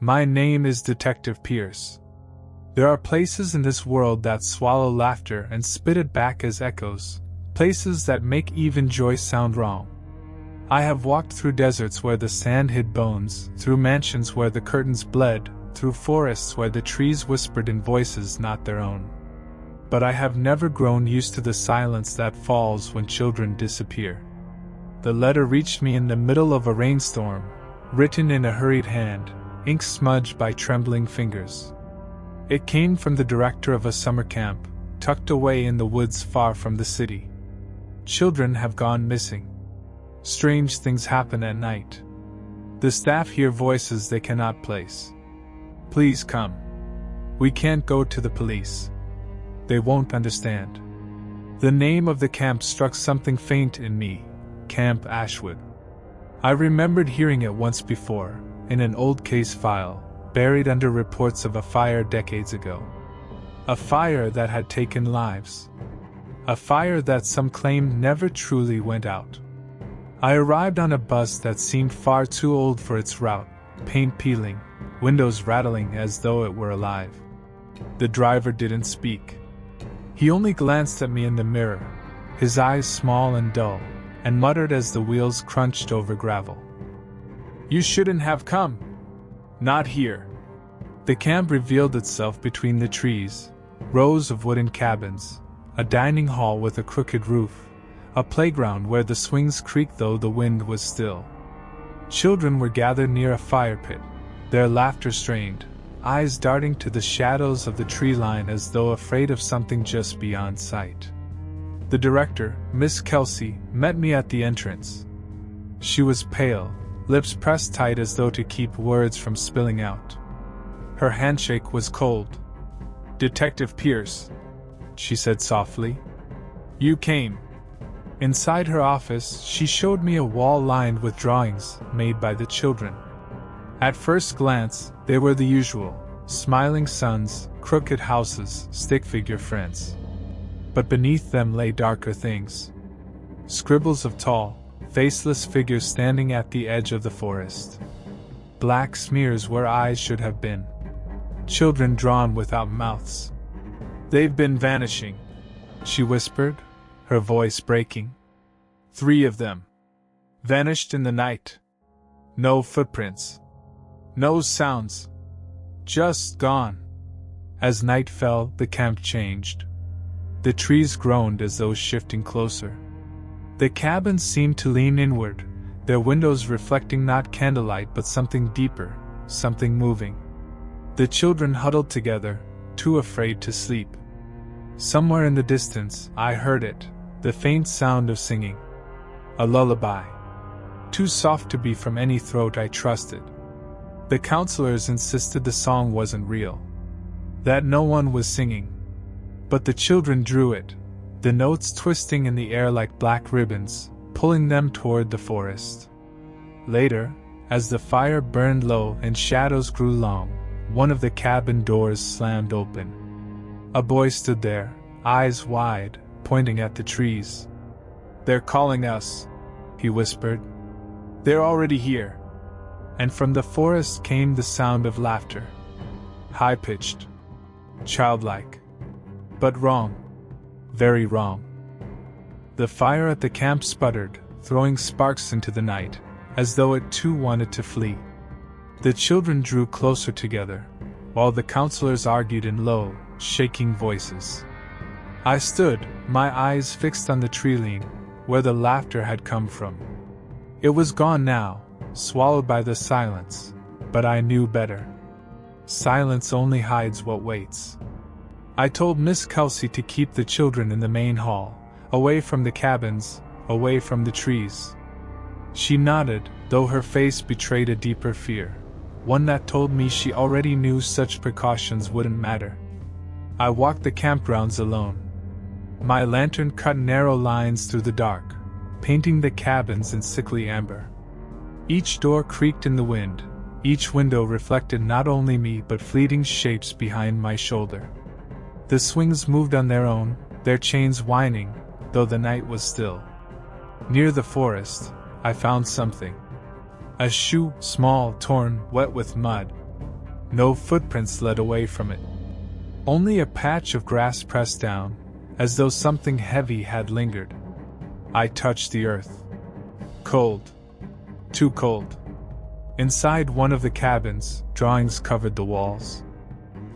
My name is Detective Pierce. There are places in this world that swallow laughter and spit it back as echoes, places that make even joy sound wrong. I have walked through deserts where the sand hid bones, through mansions where the curtains bled, through forests where the trees whispered in voices not their own. But I have never grown used to the silence that falls when children disappear. The letter reached me in the middle of a rainstorm, written in a hurried hand, ink smudged by trembling fingers. It came from the director of a summer camp, tucked away in the woods far from the city. Children have gone missing. Strange things happen at night. The staff hear voices they cannot place. Please come. We can't go to the police. They won't understand. The name of the camp struck something faint in me, Camp Ashwood. I remembered hearing it once before, in an old case file, buried under reports of a fire decades ago. A fire that had taken lives. A fire that some claimed never truly went out. I arrived on a bus that seemed far too old for its route, paint peeling, windows rattling as though it were alive. The driver didn't speak. He only glanced at me in the mirror, his eyes small and dull, and muttered as the wheels crunched over gravel. You shouldn't have come. Not here. The camp revealed itself between the trees, rows of wooden cabins, a dining hall with a crooked roof, a playground where the swings creaked though the wind was still. Children were gathered near a fire pit, their laughter strained, eyes darting to the shadows of the tree line as though afraid of something just beyond sight. The director, Miss Kelsey, met me at the entrance. She was pale, lips pressed tight as though to keep words from spilling out. Her handshake was cold. Detective Pierce, she said softly. You came. Inside her office, she showed me a wall lined with drawings made by the children. At first glance, they were the usual: smiling suns, crooked houses, stick-figure friends. But beneath them lay darker things. Scribbles of tall, faceless figures standing at the edge of the forest. Black smears where eyes should have been. Children drawn without mouths. They've been vanishing, she whispered, her voice breaking. 3 of them. Vanished in the night. No footprints. No sounds. Just gone. As night fell, the camp changed. The trees groaned as though shifting closer. The cabins seemed to lean inward, their windows reflecting not candlelight but something deeper, something moving. The children huddled together, too afraid to sleep. Somewhere in the distance, I heard it, the faint sound of singing. A lullaby. Too soft to be from any throat I trusted. The counselors insisted the song wasn't real, that no one was singing. But the children drew it, the notes twisting in the air like black ribbons, pulling them toward the forest. Later, as the fire burned low and shadows grew long, one of the cabin doors slammed open. A boy stood there, eyes wide, pointing at the trees. They're calling us, he whispered. They're already here. And from the forest came the sound of laughter. High-pitched. Childlike. But wrong. Very wrong. The fire at the camp sputtered, throwing sparks into the night, as though it too wanted to flee. The children drew closer together, while the counselors argued in low, shaking voices. I stood, my eyes fixed on the tree-line, where the laughter had come from. It was gone now, swallowed by the silence, but I knew better. Silence only hides what waits. I told Miss Kelsey to keep the children in the main hall, away from the cabins, away from the trees. She nodded, though her face betrayed a deeper fear, one that told me she already knew such precautions wouldn't matter. I walked the campgrounds alone. My lantern cut narrow lines through the dark, painting the cabins in sickly amber. Each door creaked in the wind, each window reflected not only me but fleeting shapes behind my shoulder. The swings moved on their own, their chains whining, though the night was still. Near the forest, I found something. A shoe, small, torn, wet with mud. No footprints led away from it. Only a patch of grass pressed down, as though something heavy had lingered. I touched the earth. Cold. Too cold. Inside one of the cabins, drawings covered the walls.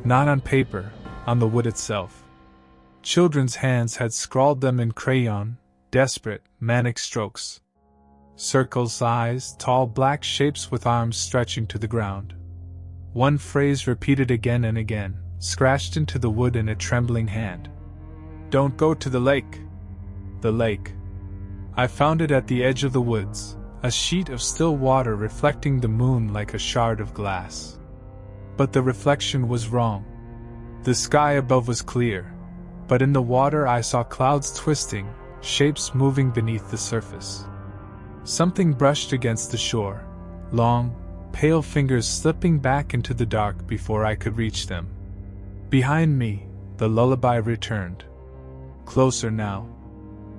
Not on paper, on the wood itself. Children's hands had scrawled them in crayon, desperate, manic strokes. Circles, eyes, tall black shapes with arms stretching to the ground. One phrase repeated again and again, scratched into the wood in a trembling hand. "Don't go to the lake." The lake. I found it at the edge of the woods, a sheet of still water reflecting the moon like a shard of glass. But the reflection was wrong. The sky above was clear, but in the water I saw clouds twisting, shapes moving beneath the surface. Something brushed against the shore, long, pale fingers slipping back into the dark before I could reach them. Behind me, the lullaby returned. Closer now.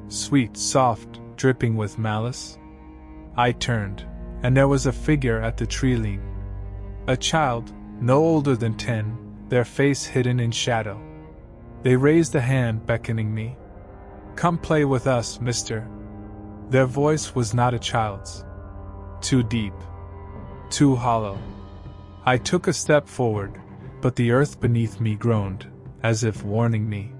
Sweet, soft, dripping with malice. I turned, and there was a figure at the tree lean. A child, no older than 10, their face hidden in shadow. They raised a hand beckoning me. "Come play with us, mister." Their voice was not a child's. Too deep. Too hollow. I took a step forward, but the earth beneath me groaned, as if warning me.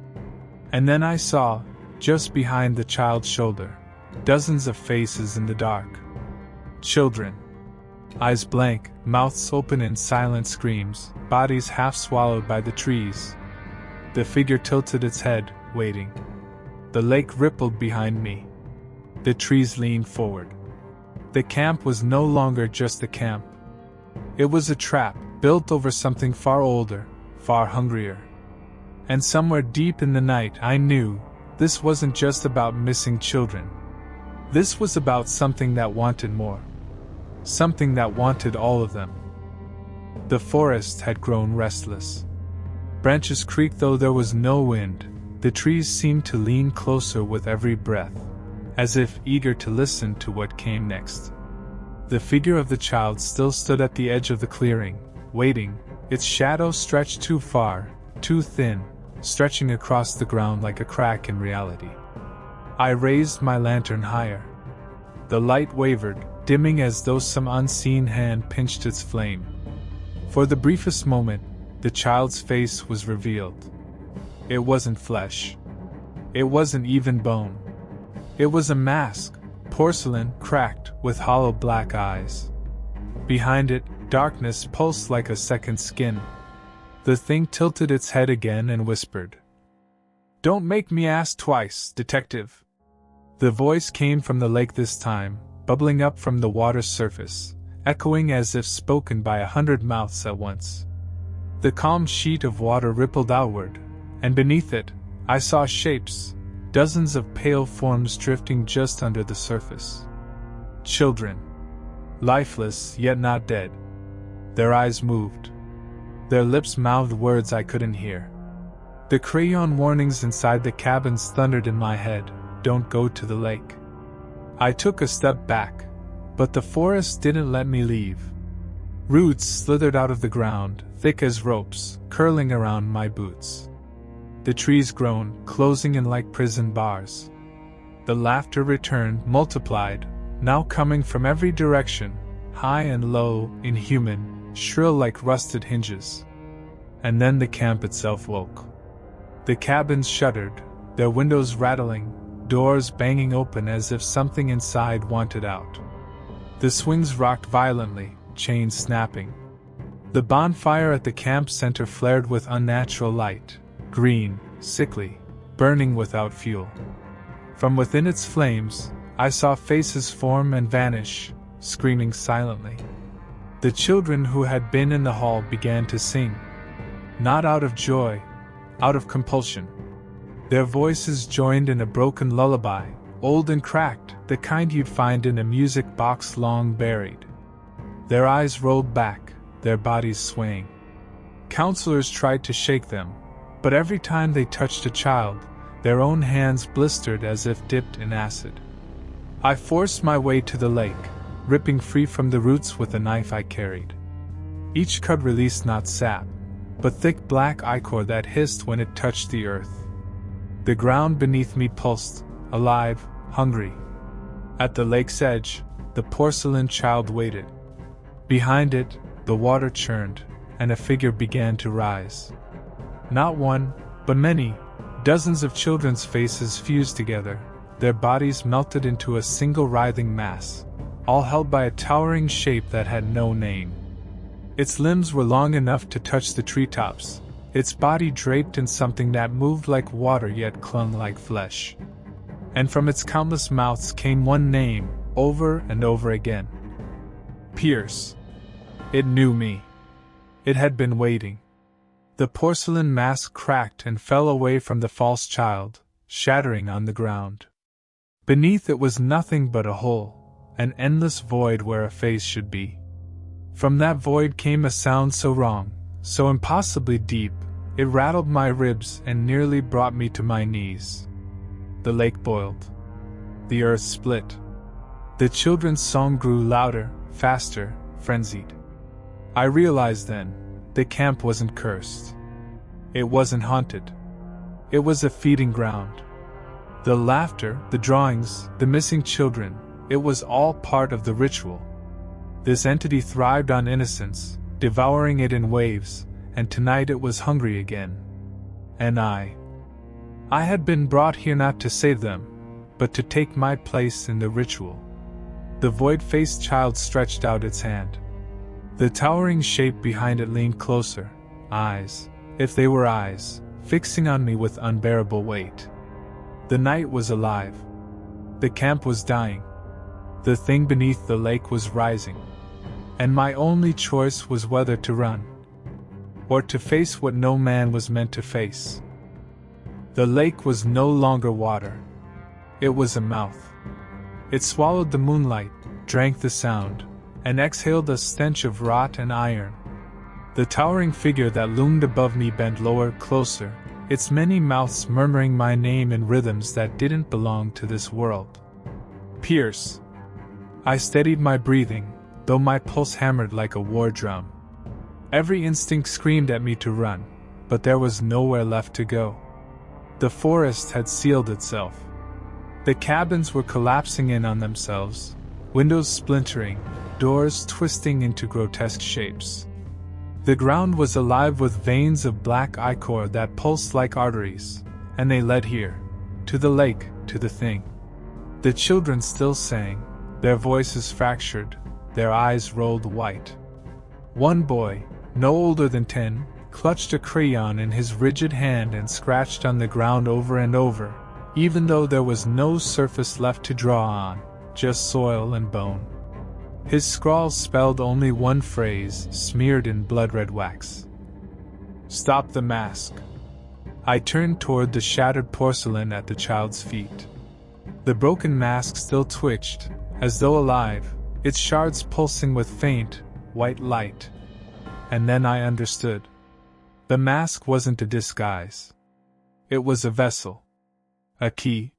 And then I saw, just behind the child's shoulder, dozens of faces in the dark. Children. Eyes blank, mouths open in silent screams, bodies half swallowed by the trees. The figure tilted its head, waiting. The lake rippled behind me. The trees leaned forward. The camp was no longer just a camp. It was a trap, built over something far older, far hungrier. And somewhere deep in the night I knew, this wasn't just about missing children. This was about something that wanted more. Something that wanted all of them. The forest had grown restless. Branches creaked though there was no wind. The trees seemed to lean closer with every breath, as if eager to listen to what came next. The figure of the child still stood at the edge of the clearing, waiting, its shadow stretched too far, too thin, stretching across the ground like a crack in reality. I raised my lantern higher. The light wavered, dimming as though some unseen hand pinched its flame. For the briefest moment, the child's face was revealed. It wasn't flesh. It wasn't even bone. It was a mask, porcelain, cracked, with hollow black eyes. Behind it, darkness pulsed like a second skin. The thing tilted its head again and whispered, "Don't make me ask twice, detective." The voice came from the lake this time, bubbling up from the water's surface, echoing as if spoken by 100 mouths at once. The calm sheet of water rippled outward, and beneath it, I saw shapes, dozens of pale forms drifting just under the surface. Children. Lifeless, yet not dead. Their eyes moved. Their lips mouthed words I couldn't hear. The crayon warnings inside the cabins thundered in my head, "Don't go to the lake." I took a step back, but the forest didn't let me leave. Roots slithered out of the ground, thick as ropes, curling around my boots. The trees groaned, closing in like prison bars. The laughter returned, multiplied, now coming from every direction, high and low, inhuman, shrill like rusted hinges. And then the camp itself woke. The cabins shuddered, their windows rattling, doors banging open as if something inside wanted out. The swings rocked violently, chains snapping. The bonfire at the camp center flared with unnatural light, green, sickly, burning without fuel. From within its flames, I saw faces form and vanish, screaming silently. The children who had been in the hall began to sing. Not out of joy, out of compulsion. Their voices joined in a broken lullaby, old and cracked, the kind you'd find in a music box long buried. Their eyes rolled back, their bodies swaying. Counselors tried to shake them, but every time they touched a child, their own hands blistered as if dipped in acid. I forced my way to the lake, ripping free from the roots with a knife I carried. Each cud released not sap, but thick black ichor that hissed when it touched the earth. The ground beneath me pulsed, alive, hungry. At the lake's edge, the porcelain child waited. Behind it, the water churned, and a figure began to rise. Not one, but many, dozens of children's faces fused together, their bodies melted into a single writhing mass, all held by a towering shape that had no name. Its limbs were long enough to touch the treetops, its body draped in something that moved like water yet clung like flesh. And from its countless mouths came one name, over and over again. Pierce. It knew me. It had been waiting. The porcelain mask cracked and fell away from the false child, shattering on the ground. Beneath it was nothing but a hole, an endless void where a face should be. From that void came a sound so wrong, so impossibly deep, it rattled my ribs and nearly brought me to my knees. The lake boiled. The earth split. The children's song grew louder, faster, frenzied. I realized then, the camp wasn't cursed. It wasn't haunted. It was a feeding ground. The laughter, the drawings, the missing children, it was all part of the ritual. This entity thrived on innocence, devouring it in waves, and tonight it was hungry again. And I had been brought here not to save them, but to take my place in the ritual. The void-faced child stretched out its hand. The towering shape behind it leaned closer, eyes, if they were eyes, fixing on me with unbearable weight. The night was alive. The camp was dying. The thing beneath the lake was rising. And my only choice was whether to run, or to face what no man was meant to face. The lake was no longer water. It was a mouth. It swallowed the moonlight, drank the sound, and exhaled a stench of rot and iron. The towering figure that loomed above me bent lower, closer, its many mouths murmuring my name in rhythms that didn't belong to this world. Pierce. I steadied my breathing, though my pulse hammered like a war drum. Every instinct screamed at me to run, but there was nowhere left to go. The forest had sealed itself. The cabins were collapsing in on themselves, windows splintering, doors twisting into grotesque shapes. The ground was alive with veins of black ichor that pulsed like arteries, and they led here, to the lake, to the thing. The children still sang, their voices fractured, their eyes rolled white. One boy, no older than 10, clutched a crayon in his rigid hand and scratched on the ground over and over, even though there was no surface left to draw on, just soil and bone. His scrawls spelled only one phrase, smeared in blood-red wax. Stop the mask. I turned toward the shattered porcelain at the child's feet. The broken mask still twitched, as though alive, its shards pulsing with faint, white light. And then I understood. The mask wasn't a disguise. It was a vessel. A key.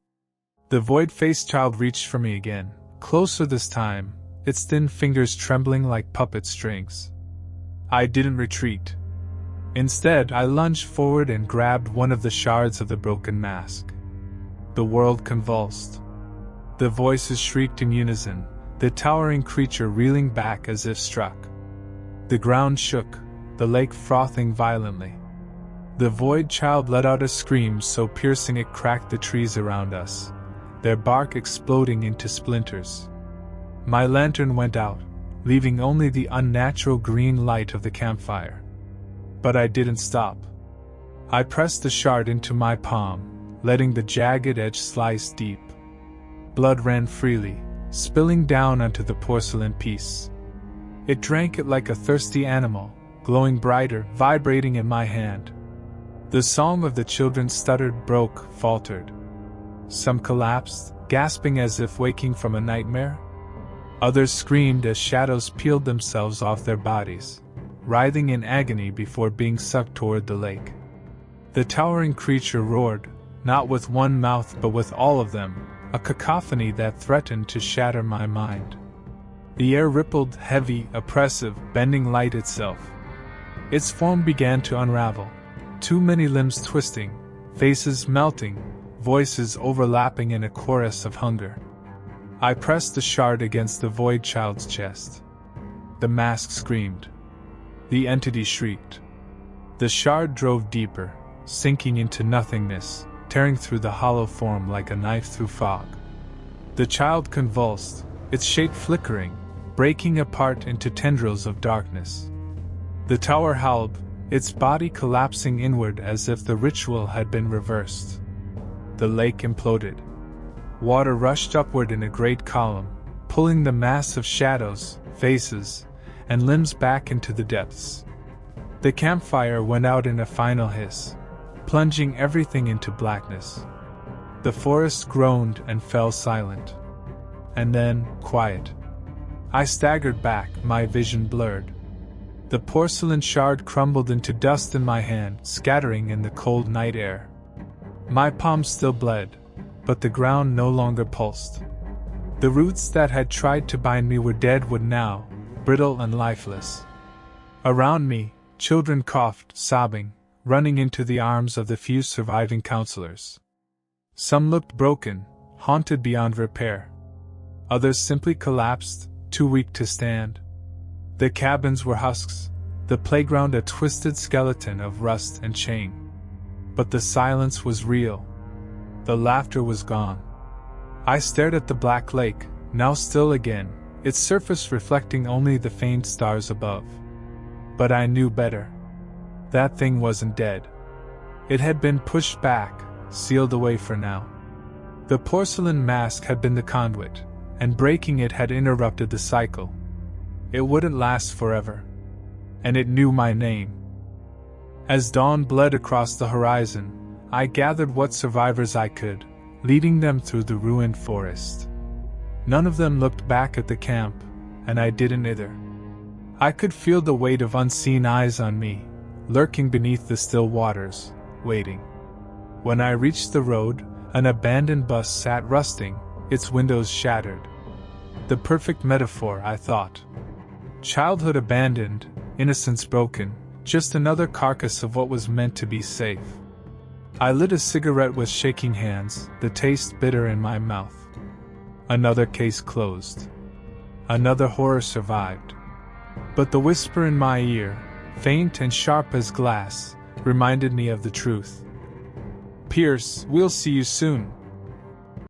The void-faced child reached for me again, closer this time, its thin fingers trembling like puppet strings. I didn't retreat. Instead, I lunged forward and grabbed one of the shards of the broken mask. The world convulsed. The voices shrieked in unison, the towering creature reeling back as if struck. The ground shook, the lake frothing violently. The void child let out a scream so piercing it cracked the trees around us, their bark exploding into splinters. My lantern went out, leaving only the unnatural green light of the campfire. But I didn't stop. I pressed the shard into my palm, letting the jagged edge slice deep. Blood ran freely, spilling down onto the porcelain piece. It drank it like a thirsty animal, glowing brighter, vibrating in my hand. The song of the children stuttered, broke, faltered. Some collapsed, gasping as if waking from a nightmare. Others screamed as shadows peeled themselves off their bodies, writhing in agony before being sucked toward the lake. The towering creature roared, not with one mouth but with all of them, a cacophony that threatened to shatter my mind. The air rippled, heavy, oppressive, bending light itself. Its form began to unravel. Too many limbs twisting, faces melting, voices overlapping in a chorus of hunger. I pressed the shard against the void child's chest. The mask screamed. The entity shrieked. The shard drove deeper, sinking into nothingness, tearing through the hollow form like a knife through fog. The child convulsed, its shape flickering, breaking apart into tendrils of darkness. The tower howled, its body collapsing inward as if the ritual had been reversed. The lake imploded. Water rushed upward in a great column, pulling the mass of shadows, faces, and limbs back into the depths. The campfire went out in a final hiss, plunging everything into blackness. The forest groaned and fell silent. And then, quiet. I staggered back, my vision blurred. The porcelain shard crumbled into dust in my hand, scattering in the cold night air. My palms still bled, but the ground no longer pulsed. The roots that had tried to bind me were dead wood now, brittle and lifeless. Around me, children coughed, sobbing, running into the arms of the few surviving counselors. Some looked broken, haunted beyond repair. Others simply collapsed, too weak to stand. The cabins were husks, the playground a twisted skeleton of rust and chain. But the silence was real. The laughter was gone. I stared at the black lake, now still again, its surface reflecting only the faint stars above. But I knew better. That thing wasn't dead. It had been pushed back, sealed away for now. The porcelain mask had been the conduit, and breaking it had interrupted the cycle. It wouldn't last forever. And it knew my name. As dawn bled across the horizon, I gathered what survivors I could, leading them through the ruined forest. None of them looked back at the camp, and I didn't either. I could feel the weight of unseen eyes on me, lurking beneath the still waters, waiting. When I reached the road, an abandoned bus sat rusting, its windows shattered. The perfect metaphor, I thought. Childhood abandoned, innocence broken, just another carcass of what was meant to be safe. I lit a cigarette with shaking hands, the taste bitter in my mouth. Another case closed. Another horror survived. But the whisper in my ear, faint and sharp as glass, reminded me of the truth. "Pierce, we'll see you soon."